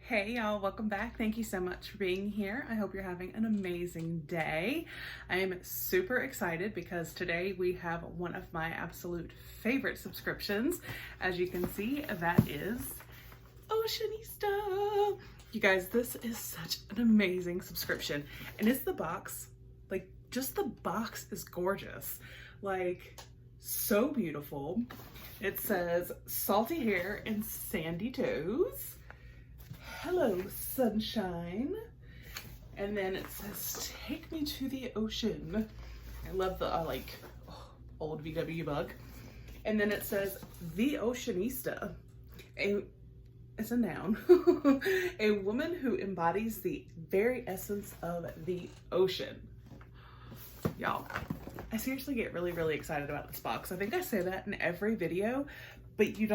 Hey y'all, welcome back. Thank you so much for being here. I hope you're having an amazing day. I am super excited because today we have one of my absolute favorite subscriptions. As you can see, that is Oceanista. You guys, this is such an amazing subscription. And it's the box, like just the box is gorgeous. Like so beautiful. It says salty hair and sandy toes. Hello, sunshine. And then it says, take me to the ocean. I love the old VW bug. And then it says, the Oceanista. It's a noun. A woman who embodies the very essence of the ocean. Y'all, I seriously get really excited about this box. I think I say that in every video, but you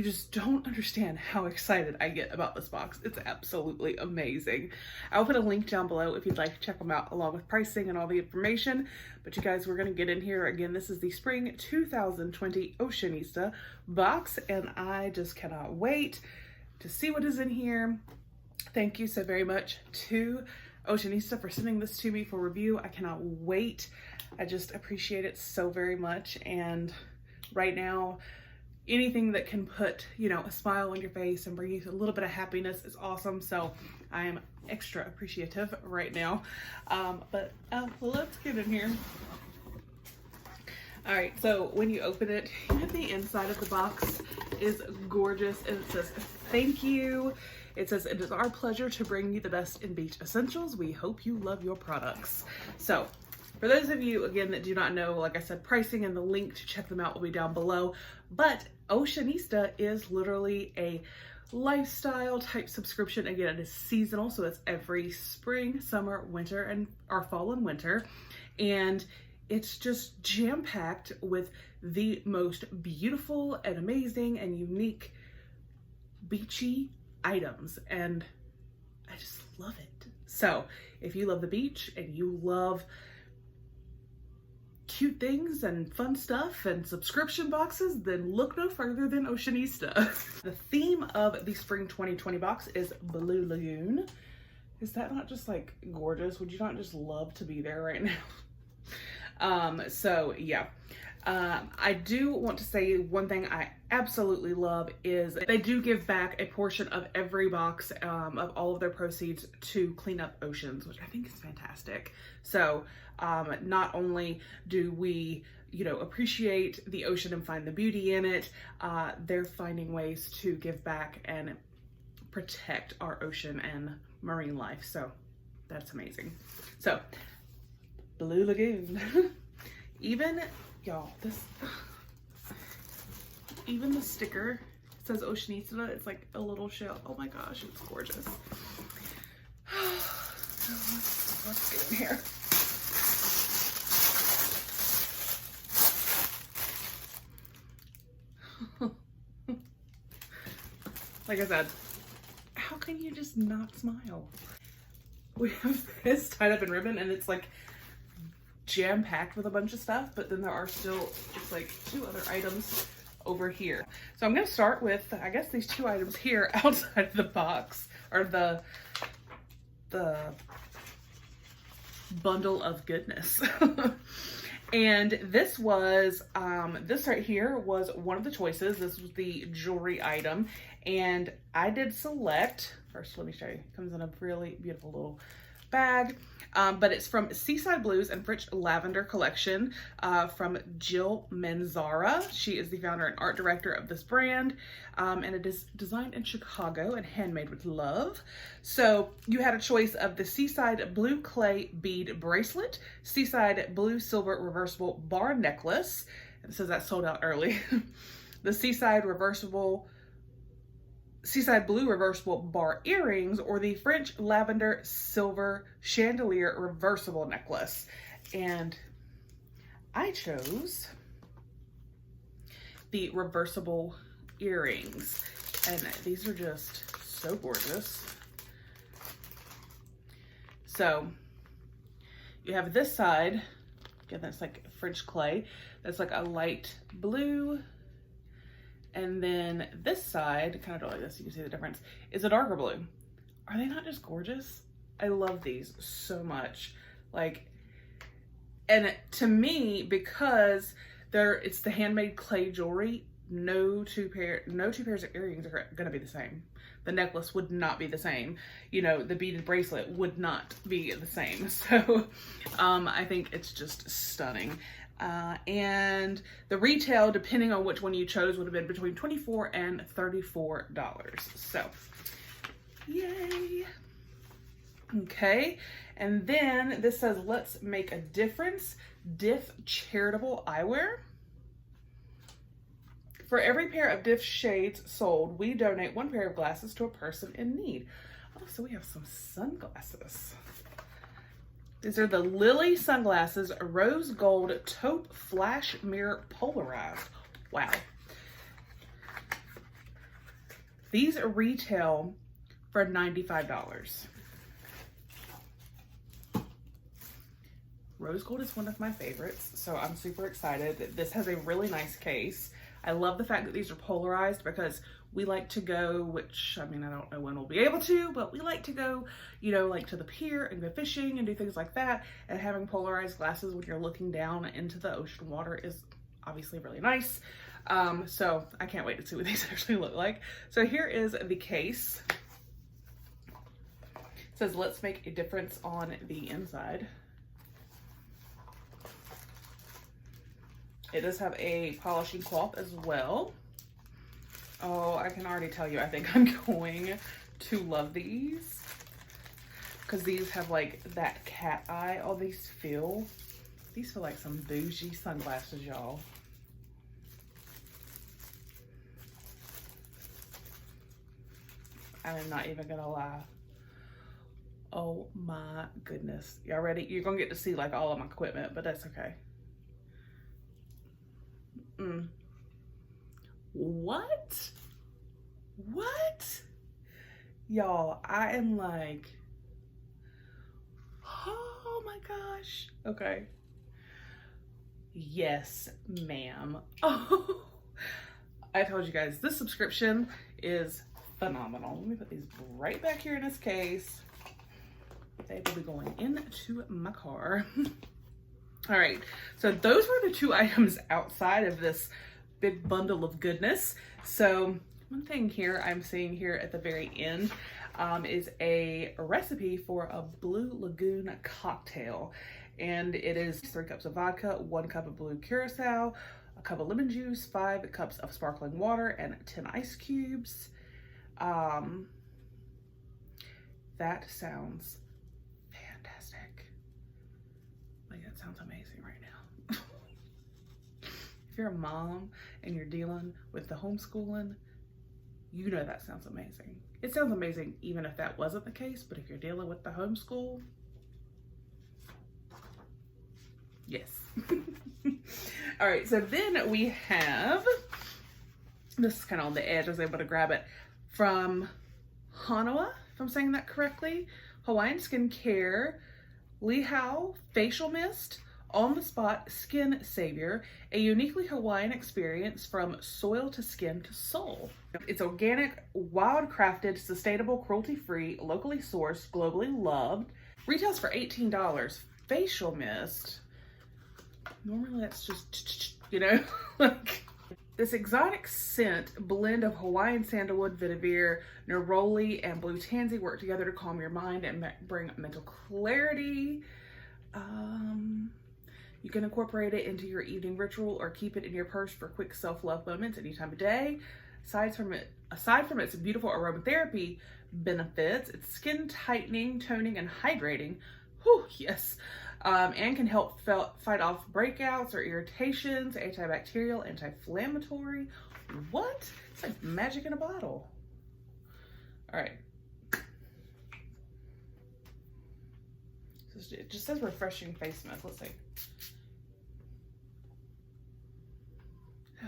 just don't understand how excited I get about this box. It's absolutely amazing. I'll put a link down below if you'd like to check them out along with pricing and all the information. But you guys, we're gonna get in here. Again, this is the Spring 2020 Oceanista box, and I just cannot wait to see what is in here. Thank you so very much to Oceanista for sending this to me for review. I cannot wait. I just appreciate it so very much. And right now, anything that can put, a smile on your face and bring you a little bit of happiness is awesome. So I am extra appreciative right now. But let's get in here. All right, so when you open it, the inside of the box is gorgeous, and it says, thank you. It says, it is our pleasure to bring you the best in beach essentials. We hope you love your products. So for those of you, again, that do not know, like I said, pricing and the link to check them out will be down below. But Oceanista is literally a lifestyle type subscription. Again, it is seasonal, so it's every spring, summer, winter, and our fall and winter. And it's just jam-packed with the most beautiful and amazing and unique beachy items. And I just love it. So if you love the beach and you love cute things and fun stuff and subscription boxes, then look no further than Oceanista. The theme of the Spring 2020 box is Blue Lagoon. Is that not just like gorgeous? Would you not just love to be there right now? So yeah. I do want to say one thing I absolutely love is they do give back a portion of every box of all of their proceeds to clean up oceans, which I think is fantastic. So not only do we, appreciate the ocean and find the beauty in it, they're finding ways to give back and protect our ocean and marine life. So that's amazing. So Blue Lagoon. Y'all, even the sticker says Oceanista. It's like a little shell. Oh my gosh, it's gorgeous. Let's get in here. Like I said, how can you just not smile? We have this tied up in ribbon, and it's like jam-packed with a bunch of stuff, but then there are still just like two other items over here. So I'm gonna start with, I guess, these two items here outside of the box, or the bundle of goodness. And this was, this right here was one of the choices. This was the jewelry item, and I did select, first let me show you, it comes in a really beautiful little bag. But it's from Seaside Blues and French Lavender collection from Jill Manzara. She is the founder and art director of this brand, and it is designed in Chicago and handmade with love. So you had a choice of the Seaside Blue Clay Bead Bracelet, Seaside Blue Silver Reversible Bar Necklace, and it says that sold out early, the Seaside Blue Reversible Bar Earrings, or the French Lavender Silver Chandelier Reversible Necklace. And I chose the reversible earrings. And these are just so gorgeous. So you have this side, again, that's like French clay. That's like a light blue. And then this side, kind of like this, you can see the difference, is a darker blue. Are they not just gorgeous? I love these so much. Like, and to me, because it's the handmade clay jewelry, no two pairs of earrings are gonna be the same. The necklace would not be the same. You know, the beaded bracelet would not be the same. So I think it's just stunning. And the retail, depending on which one you chose, would have been between $24 and $34. So, yay. Okay, and then this says, let's make a difference. Diff charitable eyewear. For every pair of Diff shades sold, we donate 1 pair of glasses to a person in need. Oh, so we have some sunglasses. These are the Lily sunglasses, rose gold taupe flash mirror polarized. Wow. These retail for $95. Rose gold is one of my favorites, so I'm super excited. This has a really nice case. I love the fact that these are polarized because we like to go, which, I mean, I don't know when we'll be able to, but we like to go, you know, like to the pier and go fishing and do things like that. And having polarized glasses when you're looking down into the ocean water is obviously really nice. So I can't wait to see what these actually look like. So here is the case. It says, let's make a difference on the inside. It does have a polishing cloth as well. Oh, I can already tell you, I think I'm going to love these. Because these have like that cat eye. Oh, these feel like some bougie sunglasses, y'all. I'm not even gonna lie. Oh my goodness. Y'all ready? You're gonna get to see like all of my equipment, but that's okay. What? Y'all, I am like, oh my gosh. Okay. Yes, ma'am. Oh, I told you guys, this subscription is phenomenal. Let me put these right back here in this case. They will be going into my car. All right, so those were the 2 items outside of this big bundle of goodness. So one thing here I'm seeing here at the very end is a recipe for a Blue Lagoon cocktail. And it is 3 cups of vodka, 1 cup of blue curacao, a cup of lemon juice, 5 cups of sparkling water, and 10 ice cubes. That sounds fantastic. Like, that sounds amazing right now. If you're a mom and you're dealing with the homeschooling, you know that sounds amazing. It sounds amazing even if that wasn't the case, but if you're dealing with the homeschool, yes. All right, so then we have, this is kind of on the edge, I was able to grab it, from Hanawa, if I'm saying that correctly, Hawaiian Skincare, Lihau Facial Mist, On the Spot Skin Savior, a uniquely Hawaiian experience from soil to skin to soul. It's organic, wild-crafted, sustainable, cruelty-free, locally sourced, globally loved. Retails for $18. Facial mist. Normally that's just, you know, like this exotic scent blend of Hawaiian sandalwood, vetiver, neroli, and blue tansy work together to calm your mind and bring mental clarity. You can incorporate it into your evening ritual or keep it in your purse for quick self-love moments any time of day. Aside from its beautiful aromatherapy benefits, it's skin tightening, toning, and hydrating. Whew, yes. And can help fight off breakouts or irritations, antibacterial, anti-inflammatory. What? It's like magic in a bottle. All right. It just says refreshing face mist. Let's see.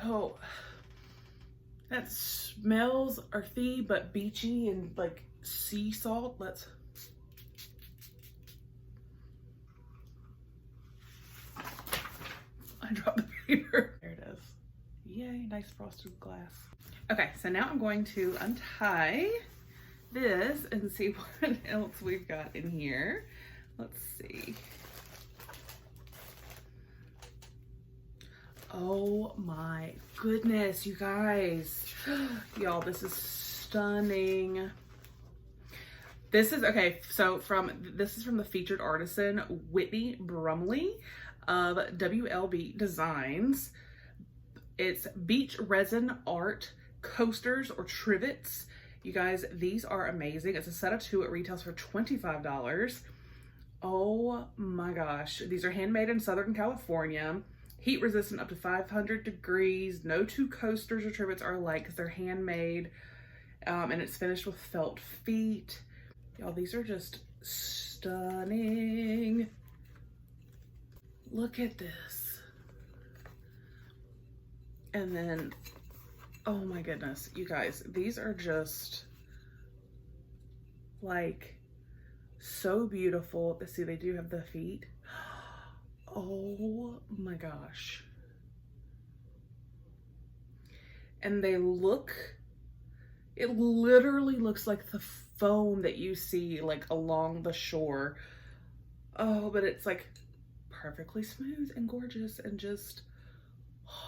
Oh, that smells earthy but beachy and like sea salt. Let's. I dropped the paper. There it is. Yay, nice frosted glass. Okay, so now I'm going to untie this and see what else we've got in here. Let's see. Oh my goodness, you guys. Y'all, this is stunning. This is, okay, so this is from the featured artisan, Whitney Brumley of WLB Designs. It's beach resin art coasters or trivets. You guys, these are amazing. It's a set of 2. It retails for $25. Oh my gosh. These are handmade in Southern California. Heat resistant up to 500 degrees. No 2 coasters or trivets are alike because they're handmade. And it's finished with felt feet. Y'all, these are just stunning. Look at this. And then, oh my goodness, you guys, these are just like so beautiful. Let's see, they do have the feet. Oh my gosh. And they look, it literally looks like the foam that you see like along the shore. Oh, but it's like perfectly smooth and gorgeous and just,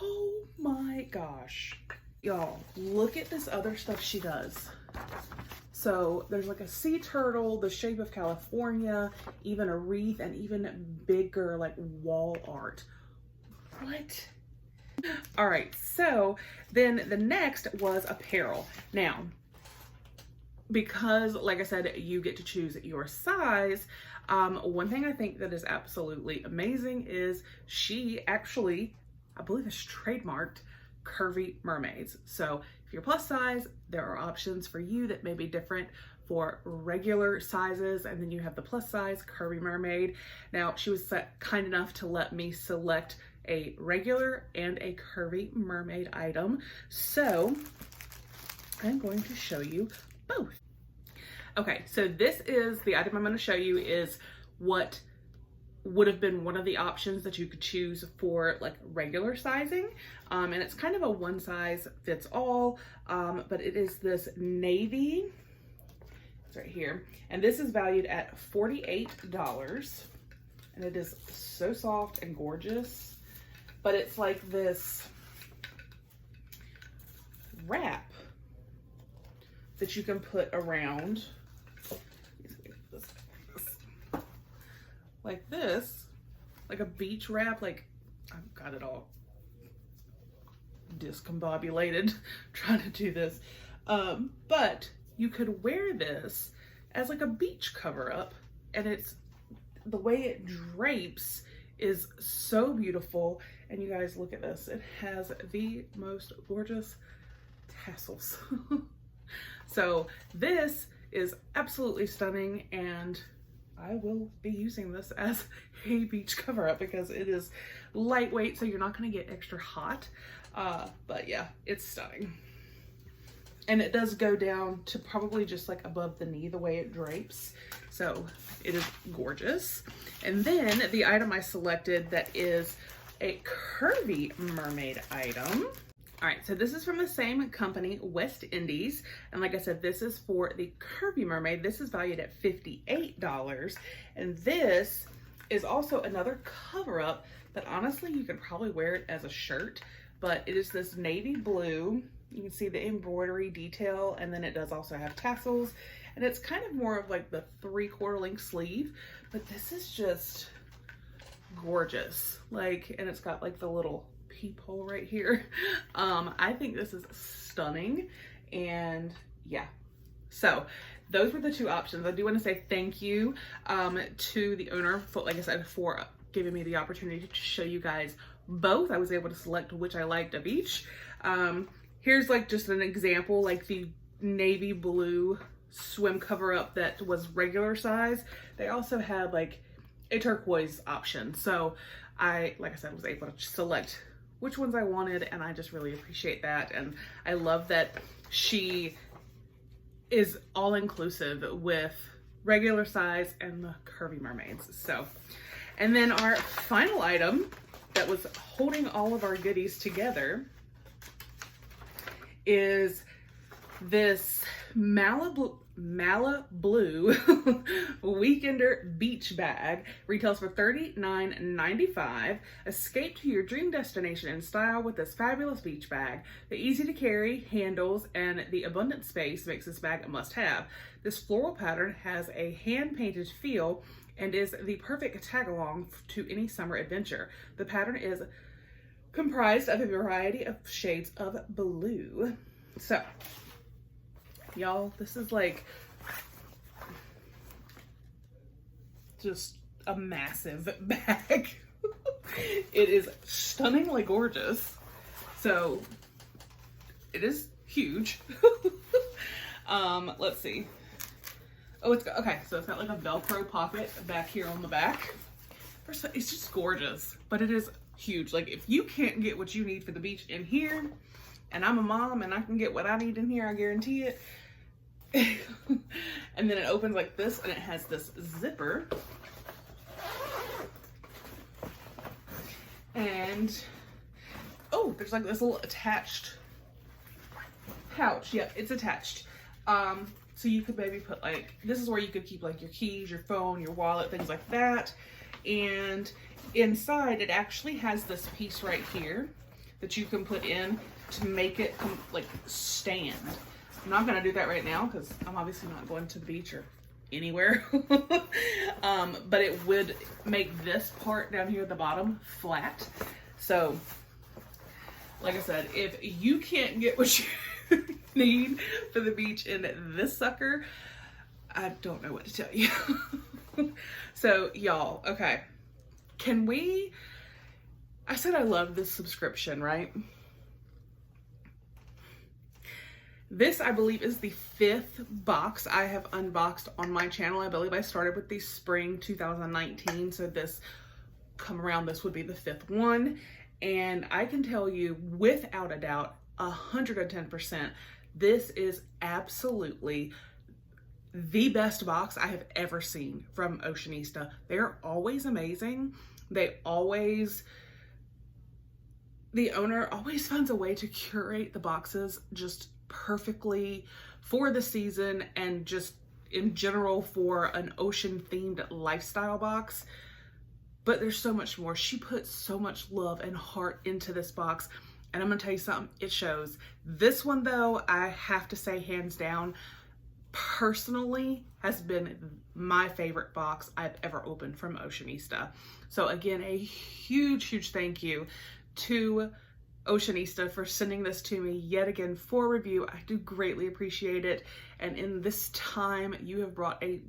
oh my gosh. Y'all, look at this other stuff she does. So there's like a sea turtle, the shape of California, even a wreath, and even bigger like wall art. What? All right, so then the next was apparel. Now, because like I said, you get to choose your size, one thing I think that is absolutely amazing is she actually, I believe it's trademarked, curvy mermaids. So if you're plus size, there are options for you that may be different for regular sizes, and then you have the plus size curvy mermaid. Now, she was kind enough to let me select a regular and a curvy mermaid item. So I'm going to show you both. Okay, so this is the item I'm going to show you is what would have been one of the options that you could choose for like regular sizing. And it's kind of a one size fits all, but it is this navy, it's right here. And this is valued at $48. And it is so soft and gorgeous, but it's like this wrap that you can put around like this, like a beach wrap. Like, I've got it all discombobulated trying to do this. But you could wear this as like a beach cover up, and it's, the way it drapes is so beautiful. And you guys, look at this. It has the most gorgeous tassels. So this is absolutely stunning, and I will be using this as a beach cover up because it is lightweight, so you're not going to get extra hot. But yeah, it's stunning. And it does go down to probably just like above the knee, the way it drapes. So it is gorgeous. And then the item I selected that is a curvy mermaid item. All right, so this is from the same company, West Indies. And like I said, this is for the curvy mermaid. This is valued at $58. And this is also another cover up that honestly, you could probably wear it as a shirt, but it is this navy blue. You can see the embroidery detail, and then it does also have tassels, and it's kind of more of like the 3/4 length sleeve, but this is just gorgeous. Like, and it's got like the little peephole right here. I think this is stunning, and yeah. So those were the two options. I do want to say thank you to the owner, for, like I said, for giving me the opportunity to show you guys both. I was able to select which I liked of each. Here's like just an example, like the navy blue swim cover up that was regular size. They also had like a turquoise option. So I, like I said, was able to select which ones I wanted, and I just really appreciate that. And I love that she is all inclusive with regular size and the curvy mermaids. So, and then our final item that was holding all of our goodies together is this Malibu Weekender beach bag. Retails for $39.95. Escape to your dream destination in style with this fabulous beach bag. The easy to carry handles and the abundant space makes this bag a must-have. This floral pattern has a hand-painted feel and is the perfect tag-along to any summer adventure. The pattern is comprised of a variety of shades of blue. So, y'all, this is like just a massive bag. It is stunningly gorgeous. So, it is huge. Let's see. Oh, it's got, okay, so it's got like a Velcro pocket back here on the back. First, it's just gorgeous, but it is huge. Like, if you can't get what you need for the beach in here, and I'm a mom and I can get what I need in here, I guarantee it. And then it opens like this, and it has this zipper. And, oh, there's like this little attached pouch. Yeah, it's attached. So you could maybe put like, this is where you could keep like your keys, your phone, your wallet, things like that. And inside it actually has this piece right here that you can put in to make it like stand. I'm not gonna do that right now because I'm obviously not going to the beach or anywhere. But it would make this part down here at the bottom flat. So like I said, if you can't get what you need for the beach in this sucker, I don't know what to tell you. So y'all, okay, can we, I said I love this subscription, right? This, I believe, is the 5th box I have unboxed on my channel. I believe I started with the spring 2019, so this come around, this would be the 5th one. And I can tell you without a doubt, 110%, this is absolutely the best box I have ever seen from Oceanista. They're always amazing. The owner always finds a way to curate the boxes just perfectly for the season and just in general for an ocean themed lifestyle box. But there's so much more. She puts so much love and heart into this box. And I'm gonna tell you something, it shows. This one though, I have to say hands down, personally has been my favorite box I've ever opened from Oceanista. So again, a huge, huge thank you to Oceanista for sending this to me yet again for review. I do greatly appreciate it. And in this time, you have brought a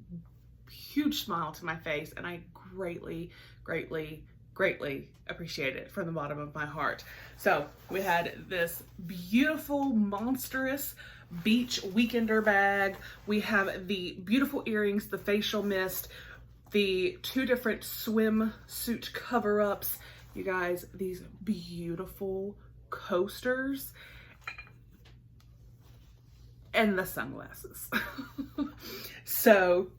huge smile to my face, and I greatly, greatly, greatly appreciate it from the bottom of my heart. So we had this beautiful, monstrous beach weekender bag. We have the beautiful earrings, the facial mist, the 2 different swimsuit cover-ups. You guys, these beautiful coasters and the sunglasses. So,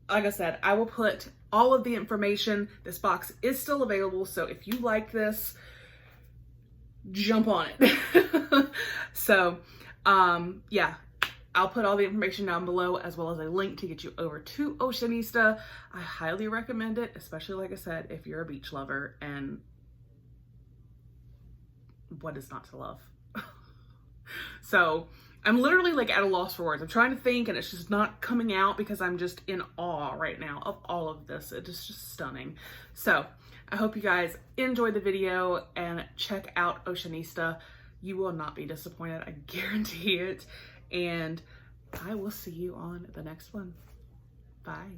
like I said, I will put all of the information. This box is still available, so if you like this, jump on it. So, yeah, I'll put all the information down below as well as a link to get you over to Oceanista. I highly recommend it, especially, like I said, if you're a beach lover, and what is not to love? So I'm literally like at a loss for words. I'm trying to think and it's just not coming out because I'm just in awe right now of all of this. It is just stunning. So I hope you guys enjoyed the video and check out Oceanista. You will not be disappointed, I guarantee it. And I will see you on the next one. Bye.